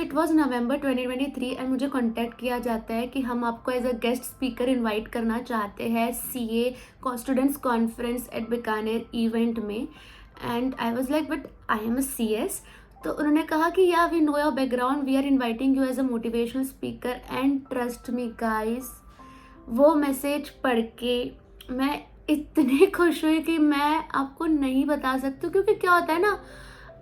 It was November 2023 and मुझे contact किया जाता है कि हम आपको as a guest speaker invite करना चाहते हैं CA students conference at Bikaner event में। And I was like but I am a CS. तो उन्होंने कहा कि yeah we know your background, we are inviting you as a motivational speaker. And trust me guys, वो message पढ़ के मैं इतनी खुश हुई कि मैं आपको नहीं बता सकती। क्योंकि क्या होता है ना,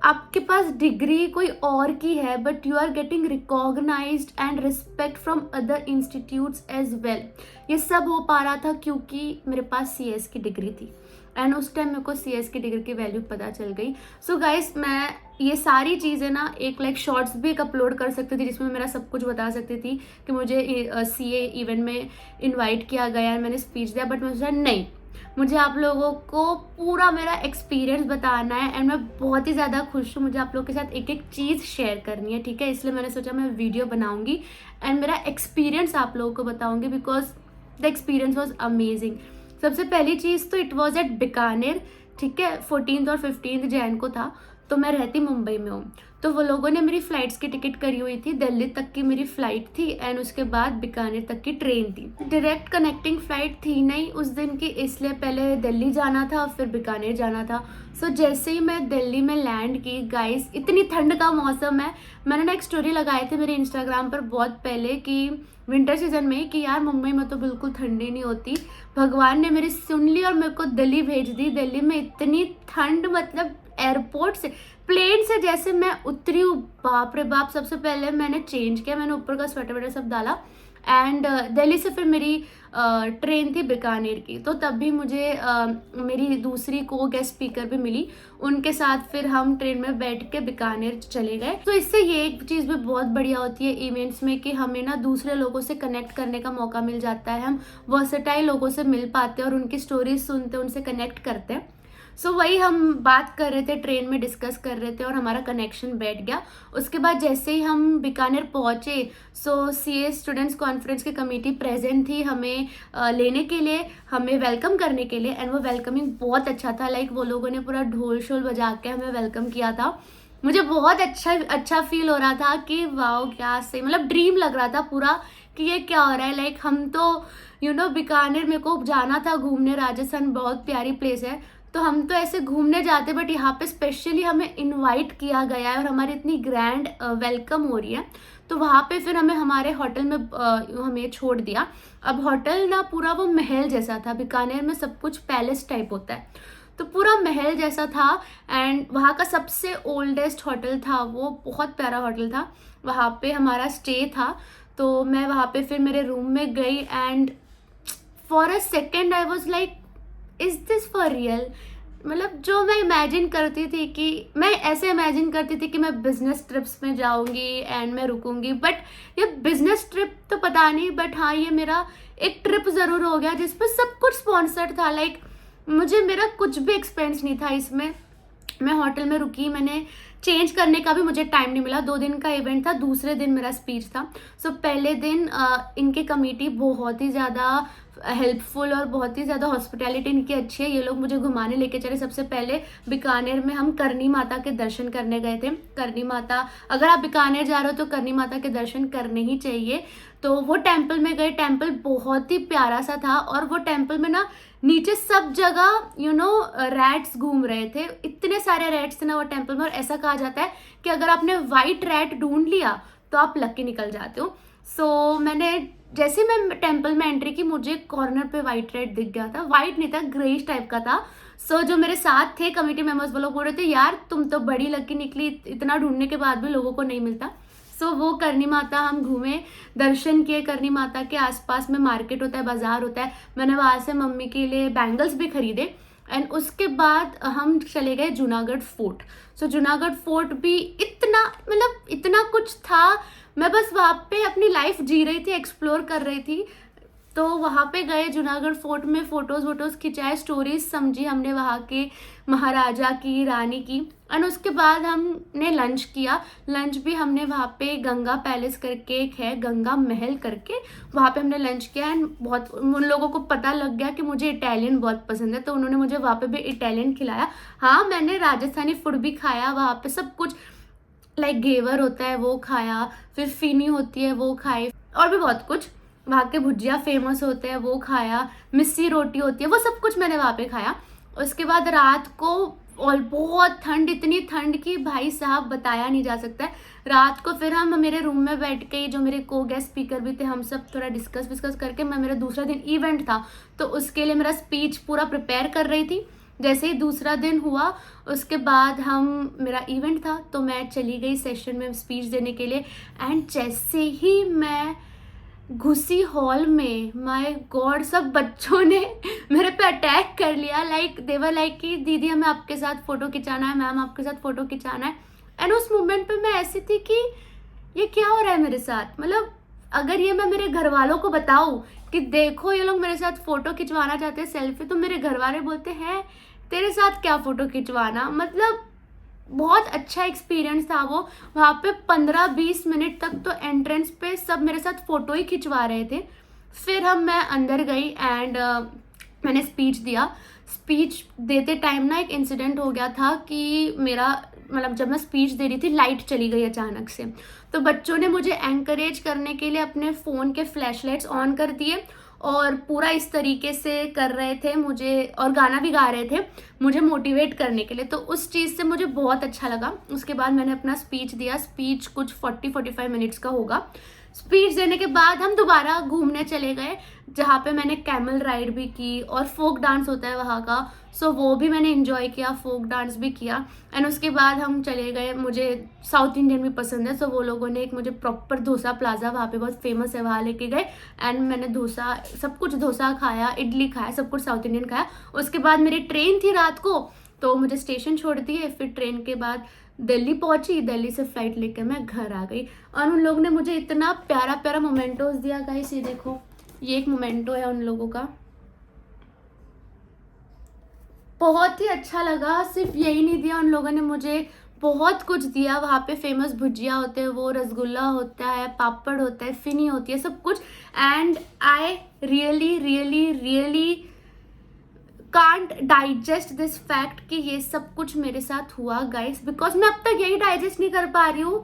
आपके पास डिग्री कोई और की है but you are getting recognised and respect from other institutes as well. ये सब हो पा रहा था क्योंकि मेरे पास सीएस की डिग्री थी एंड उस टाइम मेरे को सीएस की डिग्री की वैल्यू पता चल गई। सो गाइस, मैं ये सारी चीज़ें ना एक शॉर्ट्स भी एक अपलोड कर सकती थी जिसमें मेरा सब कुछ बता सकती थी कि मुझे सीए इवेंट में इनवाइट किया गया, मैंने स्पीच दिया। बट मैं सोचा नहीं, मुझे आप लोगों को पूरा मेरा एक्सपीरियंस बताना है एंड मैं बहुत ही ज़्यादा खुश हूँ। मुझे आप लोगों के साथ एक एक चीज़ शेयर करनी है, ठीक है। इसलिए मैंने सोचा मैं वीडियो बनाऊंगी एंड मेरा एक्सपीरियंस आप लोगों को बताऊंगी because the experience was amazing. सबसे पहली चीज़ तो इट वॉज एट बीकानेर, ठीक है। 14 और 15 जैन को था, तो मैं रहती मुंबई में हूँ। तो वो लोगों ने मेरी फ़्लाइट्स की टिकट करी हुई थी, दिल्ली तक की मेरी फ़्लाइट थी एंड उसके बाद बीकानेर तक की ट्रेन थी। डायरेक्ट कनेक्टिंग फ़्लाइट थी नहीं उस दिन की, इसलिए पहले दिल्ली जाना था फिर बीकानेर जाना था। सो जैसे ही मैं दिल्ली में लैंड की गाइस, इतनी ठंड का मौसम है। मैंने ना एक स्टोरी लगाई थी मेरे इंस्टाग्राम पर बहुत पहले कि विंटर सीजन में कि यार मुंबई में तो बिल्कुल ठंडी नहीं होती। भगवान ने मेरी सुन ली और मेरे को दिल्ली भेज दी। दिल्ली में इतनी ठंड, मतलब एयरपोर्ट से प्लेन से जैसे मैं उतरी हूँ, बाप रे बाप। सबसे पहले मैंने चेंज किया, मैंने ऊपर का स्वेटर वेटर सब डाला एंड दिल्ली से फिर मेरी ट्रेन थी बीकानेर की। तो तब भी मुझे मेरी दूसरी को गेस्ट स्पीकर भी मिली, उनके साथ फिर हम ट्रेन में बैठ के बीकानेर चले गए। तो इससे ये एक चीज़ भी बहुत बढ़िया होती है इवेंट्स में कि हमें ना दूसरे लोगों से कनेक्ट करने का मौका मिल जाता है। हम वर्सेटाइल लोगों से मिल पाते हैं और उनकी स्टोरीज सुनते हैं, उनसे कनेक्ट करते हैं। सो वही हम बात कर रहे थे, ट्रेन में डिस्कस कर रहे थे और हमारा कनेक्शन बैठ गया। उसके बाद जैसे ही हम बीकानेर पहुँचे, सो सीए स्टूडेंट्स कॉन्फ्रेंस की कमेटी प्रेजेंट थी हमें लेने के लिए, हमें वेलकम करने के लिए। एंड वो वेलकमिंग बहुत अच्छा था। वो लोगों ने पूरा ढोल शोल बजा के हमें वेलकम किया था। मुझे बहुत अच्छा फील हो रहा था कि वाओ क्या सही, मतलब ड्रीम लग रहा था पूरा कि ये क्या हो रहा है। हम तो बीकानेर मेरे को जाना था घूमने, राजस्थान बहुत प्यारी प्लेस है, तो हम तो ऐसे घूमने जाते बट यहाँ पे स्पेशली हमें इनवाइट किया गया है और हमारी इतनी ग्रैंड वेलकम हो रही है। तो वहाँ पे फिर हमें हमारे होटल में हमें छोड़ दिया। अब होटल ना पूरा वो महल जैसा था, बीकानेर में सब कुछ पैलेस टाइप होता है, तो पूरा महल जैसा था। एंड वहाँ का सबसे ओल्डेस्ट होटल था, वो बहुत प्यारा होटल था। वहाँ पे हमारा स्टे था। तो मैं वहाँ पे फिर मेरे रूम में गई and for a second I was like is this for real. मतलब जो मैं इमेजिन करती थी कि मैं ऐसे इमेजिन करती थी कि मैं बिजनेस ट्रिप्स में जाऊंगी एंड मैं रुकूंगी, बट ये बिजनेस ट्रिप तो पता नहीं, बट हाँ ये मेरा एक ट्रिप ज़रूर हो गया जिसपे सब कुछ स्पॉन्सर्ड था। मुझे मेरा कुछ भी एक्सपेंस नहीं था इसमें। मैं होटल में रुकी, मैंने चेंज करने का भी मुझे टाइम नहीं मिला। 2 दिन का इवेंट था, दूसरे दिन मेरा स्पीच था। सो पहले दिन इनकी कमेटी बहुत ही ज़्यादा हेल्पफुल और बहुत ही ज़्यादा हॉस्पिटैलिटी इनकी अच्छी है। ये लोग मुझे घुमाने लेके चले। सबसे पहले बीकानेर में हम करनी माता के दर्शन करने गए थे। करनी माता, अगर आप बीकानेर जा रहे हो तो करनी माता के दर्शन करने ही चाहिए। तो वो टेम्पल में गए। टेम्पल बहुत ही प्यारा सा था और वो टेम्पल में ना नीचे सब जगह रैट्स घूम रहे थे। इतने सारे रैट्स थे ना वो टेम्पल में, और ऐसा कहा जाता है कि अगर आपने वाइट रैट ढूंढ लिया तो आप लकी निकल जाते हो। सो मैंने जैसे मैं टेम्पल में एंट्री की, मुझे कॉर्नर पे वाइट रैट दिख गया था। वाइट नहीं था, ग्रेइश टाइप का था। सो जो मेरे साथ थे कमेटी मेंबर्स, वो लोग बोल रहे थे यार तुम तो बड़ी लकी निकली, इतना ढूंढने के बाद भी लोगों को नहीं मिलता। सो वो करनी माता हम घूमे, दर्शन किए। करनी माता के आसपास में मार्केट होता है, बाजार होता है। मैंने वहाँ से मम्मी के लिए बैंगल्स भी खरीदे। एंड उसके बाद हम चले गए जूनागढ़ फोर्ट। सो जूनागढ़ फोर्ट भी इतना कुछ था। मैं बस वहाँ पे अपनी लाइफ जी रही थी, एक्सप्लोर कर रही थी। तो वहाँ पे गए जूनागढ़ फोर्ट में, फोटोज़ वोटोज़ खिंचाए, स्टोरीज समझी हमने वहाँ के महाराजा की, रानी की। एंड उसके बाद हमने लंच किया। लंच भी हमने वहाँ पे गंगा पैलेस करके एक है, गंगा महल करके, वहाँ पे हमने लंच किया। एंड बहुत उन लोगों को पता लग गया कि मुझे इटालियन बहुत पसंद है, तो उन्होंने मुझे वहाँ पे भी इटालियन खिलाया। हाँ, मैंने राजस्थानी फूड भी खाया वहाँ पे, सब कुछ। लाइक घेवर होता है वो खाया, फिर फिनी होती है वो खाई, और भी बहुत कुछ। वहाँ के भुजिया फेमस होते हैं वो खाया, मिस्सी रोटी होती है, वो सब कुछ मैंने वहाँ पे खाया। उसके बाद रात को, और बहुत ठंड, इतनी ठंड की भाई साहब बताया नहीं जा सकता है। रात को फिर हम मेरे रूम में बैठ के, जो मेरे को गेस्ट स्पीकर भी थे, हम सब थोड़ा डिस्कस करके, मैं, मेरा दूसरा दिन इवेंट था तो उसके लिए मेरा स्पीच पूरा प्रिपेयर कर रही थी। जैसे ही दूसरा दिन हुआ उसके बाद मेरा इवेंट था तो मैं चली गई सेशन में स्पीच देने के लिए। एंड जैसे ही मैं घुसी हॉल में, माय गॉड, सब बच्चों ने मेरे पे अटैक कर लिया। लाइक देवर लाइक कि दीदी हमें आपके साथ फ़ोटो खिंचाना है, मैम आपके साथ फ़ोटो खिंचाना है। एंड उस मोमेंट पे मैं ऐसी थी कि ये क्या हो रहा है मेरे साथ। मतलब अगर ये मैं मेरे घर वालों को बताऊँ कि देखो ये लोग मेरे साथ फ़ोटो खिंचवाना चाहते हैं सेल्फी, तो मेरे घर वाले बोलते हैं तेरे साथ क्या फ़ोटो खिंचवाना। मतलब बहुत अच्छा एक्सपीरियंस था वो। वहाँ पे 15-20 मिनट तक तो एंट्रेंस पे सब मेरे साथ फ़ोटो ही खिंचवा रहे थे। फिर मैं अंदर गई एंड मैंने स्पीच दिया। स्पीच देते टाइम ना एक इंसिडेंट हो गया था कि मेरा, मतलब जब मैं स्पीच दे रही थी लाइट चली गई अचानक से, तो बच्चों ने मुझे एनकरेज करने के लिए अपने फ़ोन के फ्लैश लाइट्स ऑन कर दिए और पूरा इस तरीके से कर रहे थे मुझे, और गाना भी गा रहे थे मुझे मोटिवेट करने के लिए। तो उस चीज़ से मुझे बहुत अच्छा लगा। उसके बाद मैंने अपना स्पीच दिया। स्पीच कुछ 40-45 मिनट्स का होगा। स्पीच देने के बाद हम दोबारा घूमने चले गए, जहाँ पे मैंने कैमल राइड भी की और फोक डांस होता है वहाँ का, सो वो भी मैंने एंजॉय किया, फोक डांस भी किया। एंड उसके बाद हम चले गए, मुझे साउथ इंडियन भी पसंद है, सो वो लोगों ने एक मुझे प्रॉपर डोसा प्लाजा, वहाँ पे बहुत फेमस है, वहाँ लेके गए। एंड मैंने डोसा, सब कुछ डोसा खाया, इडली खाया, सब कुछ साउथ इंडियन खाया। उसके बाद मेरी ट्रेन थी रात को, तो मुझे स्टेशन छोड़ दिए। फिर ट्रेन के बाद दिल्ली पहुंची, दिल्ली से फ्लाइट लेकर मैं घर आ गई। और उन लोगों ने मुझे इतना प्यारा प्यारा मोमेंटोज दिया गाइस। ये देखो, ये एक मोमेंटो है उन लोगों का, बहुत ही अच्छा लगा। सिर्फ यही नहीं दिया, उन लोगों ने मुझे बहुत कुछ दिया। वहाँ पे फेमस भुजिया होते हैं, वो रसगुल्ला होता है, पापड़ होता है, फिनी होती है, सब कुछ। And I really really really can't digest this fact कि ये सब कुछ मेरे साथ हुआ गाइस, बिकॉज मैं अब तक यही डाइजेस्ट नहीं कर पा रही हूँ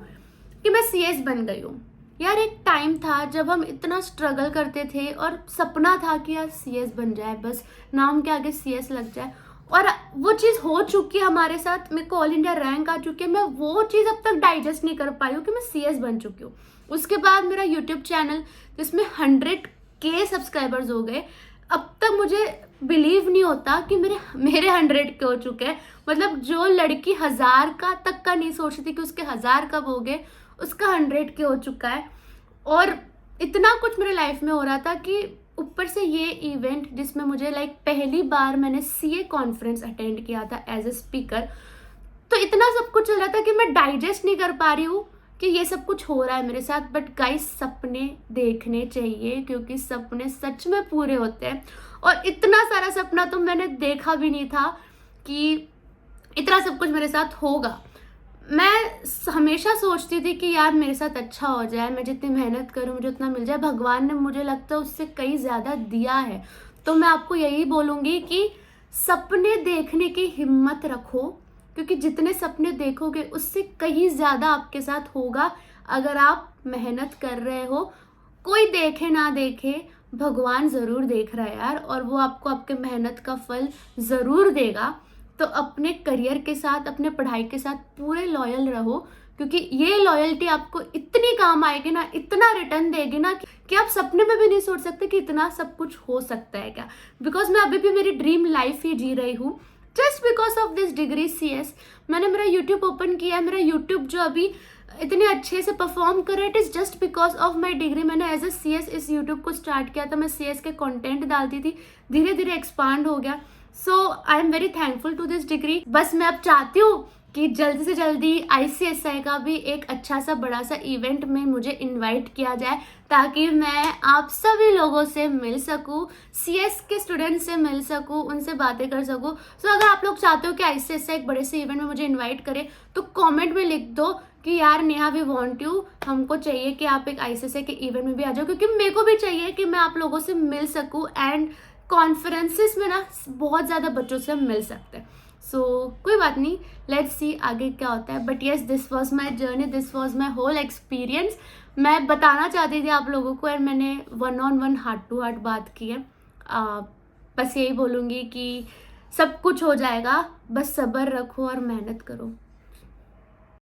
कि मैं सीएस बन गई हूँ। यार एक टाइम था जब हम इतना स्ट्रगल करते थे और सपना था कि यार सीएस बन जाए, बस नाम के आगे सीएस लग जाए, और वो चीज़ हो चुकी है हमारे साथ। मेरे को ऑल इंडिया रैंक आ चुकी है, मैं वो चीज़ अब तक डाइजेस्ट नहीं कर पाई हूँ कि मैं सीएस बन चुकी हूँ। उसके बाद मेरा यूट्यूब चैनल जिसमें 100K सब्सक्राइबर्स हो गए, अब तक मुझे बिलीव नहीं होता कि मेरे 100K हो चुके हैं। मतलब जो लड़की 1000 का तक का नहीं सोच रही थी कि उसके 1000 कब हो गए, उसका 100K हो चुका है। और इतना कुछ मेरे लाइफ में हो रहा था कि ऊपर से ये इवेंट जिसमें मुझे लाइक पहली बार मैंने सीए कॉन्फ्रेंस अटेंड किया था एज ए स्पीकर, तो इतना सब कुछ चल रहा था कि मैं डाइजेस्ट नहीं कर पा रही हूँ कि ये सब कुछ हो रहा है मेरे साथ। बट गाइस, सपने देखने चाहिए क्योंकि सपने सच में पूरे होते हैं। और इतना सारा सपना तो मैंने देखा भी नहीं था कि इतना सब कुछ मेरे साथ होगा। मैं हमेशा सोचती थी कि यार मेरे साथ अच्छा हो जाए, मैं जितनी मेहनत करूं मुझे उतना मिल जाए। भगवान ने मुझे लगता है उससे कहीं ज़्यादा दिया है। तो मैं आपको यही बोलूँगी कि सपने देखने की हिम्मत रखो, क्योंकि जितने सपने देखोगे उससे कहीं ज़्यादा आपके साथ होगा अगर आप मेहनत कर रहे हो। कोई देखे ना देखे, भगवान ज़रूर देख रहा है यार, और वो आपको आपके मेहनत का फल ज़रूर देगा। तो अपने करियर के साथ, अपने पढ़ाई के साथ पूरे लॉयल रहो, क्योंकि ये लॉयल्टी आपको इतनी काम आएगी ना, इतना रिटर्न देगी ना कि आप सपने में भी नहीं सोच सकते कि इतना सब कुछ हो सकता है क्या। बिकॉज मैं अभी भी मेरी ड्रीम लाइफ ही जी रही हूँ just because of this degree CS. मैंने मेरा यूट्यूब ओपन किया है, मेरा यूट्यूब जो अभी इतने अच्छे से परफॉर्म कर रहा है, it is just because of my degree. मैंने एज ए सीएस इस यूट्यूब को स्टार्ट किया था, मैं सीएस के कंटेंट डालती थी, धीरे धीरे एक्सपांड हो गया। So I am very thankful to this degree. बस मैं अब चाहती हूँ कि जल्दी से जल्दी ICSI का भी एक अच्छा सा बड़ा सा इवेंट में मुझे इनवाइट किया जाए, ताकि मैं आप सभी लोगों से मिल सकूँ, CS के स्टूडेंट से मिल सकूँ, उनसे बातें कर सकूँ। सो अगर आप लोग चाहते हो कि ICSI एक बड़े से इवेंट में मुझे इन्वाइट करे, तो कॉमेंट में लिख दो कि यार नेहा वी वांट यू, हमको चाहिए कि आप एक ICSI के इवेंट में भी आ जाओ, क्योंकि मेरे को भी चाहिए कि मैं आप लोगों से मिल सकूँ। एंड कॉन्फ्रेंसेस में ना बहुत ज़्यादा बच्चों से हम मिल सकते हैं। सो कोई बात नहीं, लेट्स सी आगे क्या होता है। But yes, this was my journey, this was my whole experience. मैं बताना चाहती थी आप लोगों को, और मैंने 1-on-1 हार्ट टू हार्ट बात की है। बस यही बोलूँगी कि सब कुछ हो जाएगा, बस सब्र रखो और मेहनत करो।